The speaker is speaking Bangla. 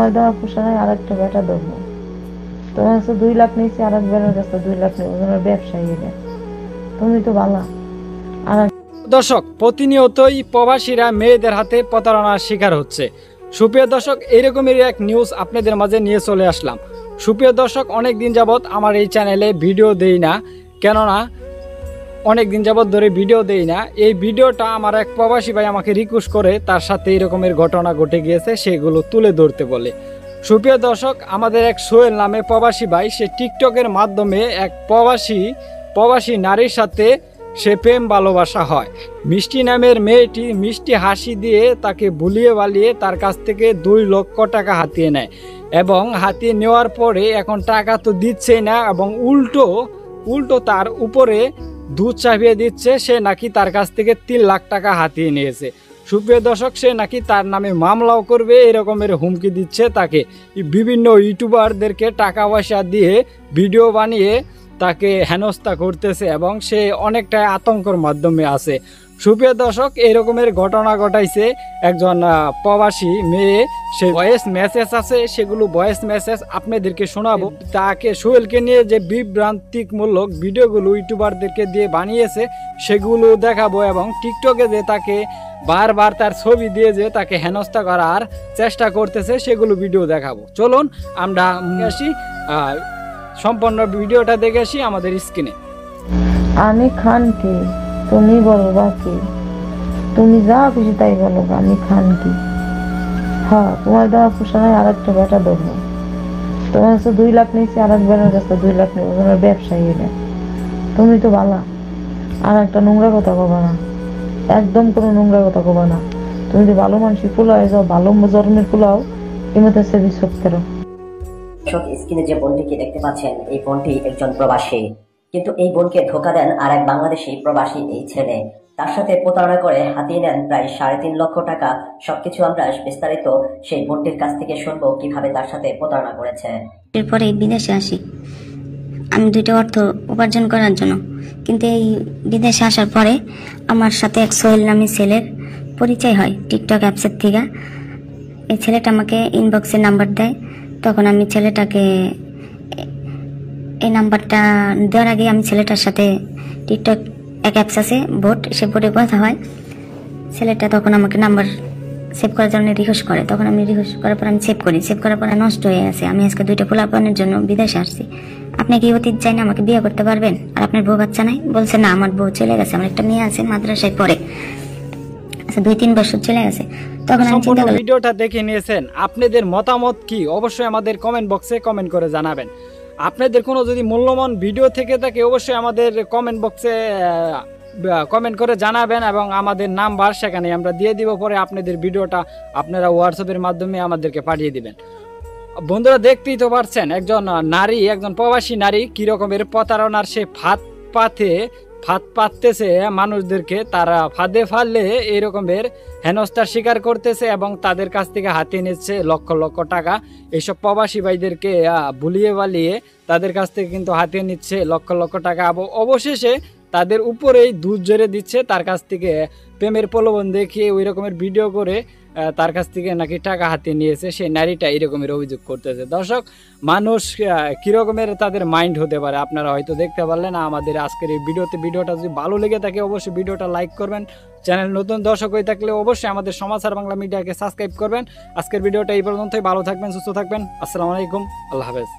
তোমার দেওয়া পোষায় আর একটা বেটা দেবো। তোমার কাছে 2 লাখ নিয়েছি, আর এক বেটার কাছে 2 লাখ নেবো, তোমার ব্যবসায়ী এটা। তুমি তো ভালো। আর দর্শক, প্রতিনিয়তই প্রবাসীরা মেয়েদের হাতে প্রতারণার শিকার হচ্ছে। সুপ্রিয় দর্শক, এইরকমেরই এক নিউজ আপনাদের মাঝে নিয়ে চলে আসলাম। সুপ্রিয় দর্শক, অনেক দিন যাবৎ আমার এই চ্যানেলে ভিডিও দেই না, কেননা অনেক দিন যাবৎ ধরে ভিডিও দেই না। এই ভিডিওটা আমার এক প্রবাসী ভাই আমাকে রিকোয়েস্ট করে, তার সাথে এরকমের ঘটনা ঘটে গিয়েছে, সেগুলো তুলে ধরতে বলে। সুপ্রিয় দর্শক, আমাদের এক সোহেল নামে প্রবাসী ভাই, সে টিকটকের মাধ্যমে এক প্রবাসী নারীর সাথে সে প্রেম ভালোবাসা হয়। মিষ্টি নামের মেয়েটি মিষ্টি হাসি দিয়ে তাকে ভুলিয়ে বালিয়ে তার কাছ থেকে 2 লক্ষ টাকা হাতিয়ে নেয়, এবং হাতিয়ে নেওয়ার পরে এখন টাকা তো দিচ্ছেই না, এবং উল্টো তার উপরে দুধ চাপিয়ে দিচ্ছে, সে নাকি তার কাছ থেকে 3 লাখ টাকা হাতিয়ে নিয়েছে। সুপ্রিয় দর্শক, সে নাকি তার নামে মামলাও করবে, এরকমের হুমকি দিচ্ছে তাকে। বিভিন্ন ইউটিউবারদেরকে টাকা পয়সা দিয়ে ভিডিও বানিয়ে তাকে হেনস্থা করতেছে, এবং সে অনেকটাই আতঙ্কের মাধ্যমে আছে। সুপ্রিয় দর্শক, এরকমের ঘটনা ঘটাইছে একজন প্রবাসী মেয়ে। সে ভয়েস মেসেজ আছে, সেগুলো ভয়েস মেসেজ আপনাদেরকে শোনাবো। তাকে সোহেলকে নিয়ে যে বিভ্রান্তিমূলক ভিডিওগুলো ইউটিউবারদেরকে দিয়ে বানিয়েছে সেগুলো দেখাবো, এবং টিকটকে যে তাকে বারবার তার ছবি দিয়ে যে তাকে হেনস্থা করার চেষ্টা করতেছে সেগুলো ভিডিও দেখাবো। চলুন আমরা আসি, সম্পূর্ণ ভিডিওটা দেখে আসি আমাদের স্ক্রিনে। আমি খান কি, তুমি বলবা কি? তুমি যা খুশি তাই বলো, আমি খান কি? হ্যাঁ, তোমার দেওয়া পোষায় আর একটা বেটা দেবো। তোমার কাছে 2 লাখ নিয়েছি, আর এক বেটার কাছে 2 লাখ নেবো, তোমার ব্যবসায়ী এটা। তুমি তো ভালো। আর একটা নোংরা কথা কবা না, একদম কোনো নোংরা কথা কবা না। তুমি যদি ভালো মানুষ পোলাও যাও, ভালো জন্মের পোলাও এমতে সে বিশ্বক করো। স্ক্রিনে যে বোনটিকে দেখতে পাচ্ছেন, এই বোনটি একজন প্রবাসী, কিন্তু এই বোনকে ধোকা দেন আর এক বাংলাদেশি প্রবাসী এই ছেলে। তার সাথে প্রতারণা করে হাতিয়ে নেন প্রায় 3.5 লক্ষ টাকা। সবকিছু আমরা বিস্তারিত সেই বোনটির কাছ থেকে শুনবো কিভাবে তার সাথে প্রতারণা করেছে। এরপরে বিদেশে আসি আমি 2টা অর্থ উপার্জন করার জন্য, কিন্তু এই বিদেশে আসার পরে আমার সাথে এক সোহেল নামী ছেলের পরিচয় হয় টিকটক অ্যাপসের থেকে। এই ছেলেটা আমাকে ইনবক্সে নাম্বার দেয়, তখন আমি ছেলেটাকে এই নাম্বারটা দেওয়ার আগে আমি ছেলেটার সাথে টিকটক এক অ্যাপস আছে বোট, সে বোটে কথা হয়। ছেলেটা তখন আমাকে নাম্বার সেভ করার জন্য রিকোয়েস্ট করে, তখন আমি রিকোয়েস্ট করার পর আমি সেভ করি। সেভ করার পরে নষ্ট হয়ে গেছে। আমি আজকে 2টা পোলাপানের জন্য বিদেশে আসছি। আপনি কি অতীত চাই না আমাকে বিয়ে করতে পারবেন? আর আপনার বউ বাচ্চা নাই? বলছে না, আমার বউ চলে গেছে, আমার একটা মেয়ে আছে মাদ্রাসায় পড়ে, আচ্ছা 2-3 বছর চলে গেছে। তখন আমি চিন্তা করলাম। ভিডিওটা দেখে নিয়েছেন, আপনাদের মতামত কি অবশ্যই আমাদের কমেন্ট বক্সে কমেন্ট করে জানাবেন। আপনাদের কোনো যদি মূল্যবান ভিডিও থেকে থাকে অবশ্যই আমাদের কমেন্ট বক্সে কমেন্ট করে জানাবেন, এবং আমাদের নাম্বার সেখানে আমরা দিয়ে দিব। পরে আপনাদের ভিডিওটা আপনারা হোয়াটসঅ্যাপের মাধ্যমে আমাদেরকে পাঠিয়ে দিবেন। বন্ধুরা, দেখতেই তো পারছেন একজন নারী, একজন প্রবাসী নারী কি রকমের প্রতারণার সে ফাঁদ পাততেছে মানুষদেরকে। তারা ফাঁদে ফাললে এরকমের হেনস্থার শিকার করতেছে, এবং তাদের কাছ থেকে হাতিয়ে নিচ্ছে লক্ষ লক্ষ টাকা। এইসব প্রবাসী ভাইদেরকে ভুলিয়ে বালিয়ে তাদের কাছ থেকে কিন্তু হাতিয়ে নিচ্ছে লক্ষ লক্ষ টাকা। অবশেষে তাদের উপরেই দুধ জেরে দিচ্ছে, তার কাছ থেকে প্রেমের প্রলোভন দেখিয়ে ওই রকমের ভিডিও করে তার কাছ থেকে নাকি টাকা হাতিয়ে নিয়েছে সেই নারীটা, এরকমের অভিযোগ করতেছে। দর্শক, মানুষ কীরকমের তাদের মাইন্ড হতে পারে আপনারা হয়তো দেখতে পারলেন আমাদের আজকের এই ভিডিওটা যদি ভালো লেগে থাকে অবশ্যই ভিডিওটা লাইক করবেন। চ্যানেল নতুন দর্শক হয়ে থাকলে অবশ্যই আমাদের সমাচার বাংলা মিডিয়াকে সাবস্ক্রাইব করবেন। আজকের ভিডিওটা এই পর্যন্তই। ভালো থাকবেন, সুস্থ থাকবেন। আসসালামু আলাইকুম, আল্লাহ হাফেজ।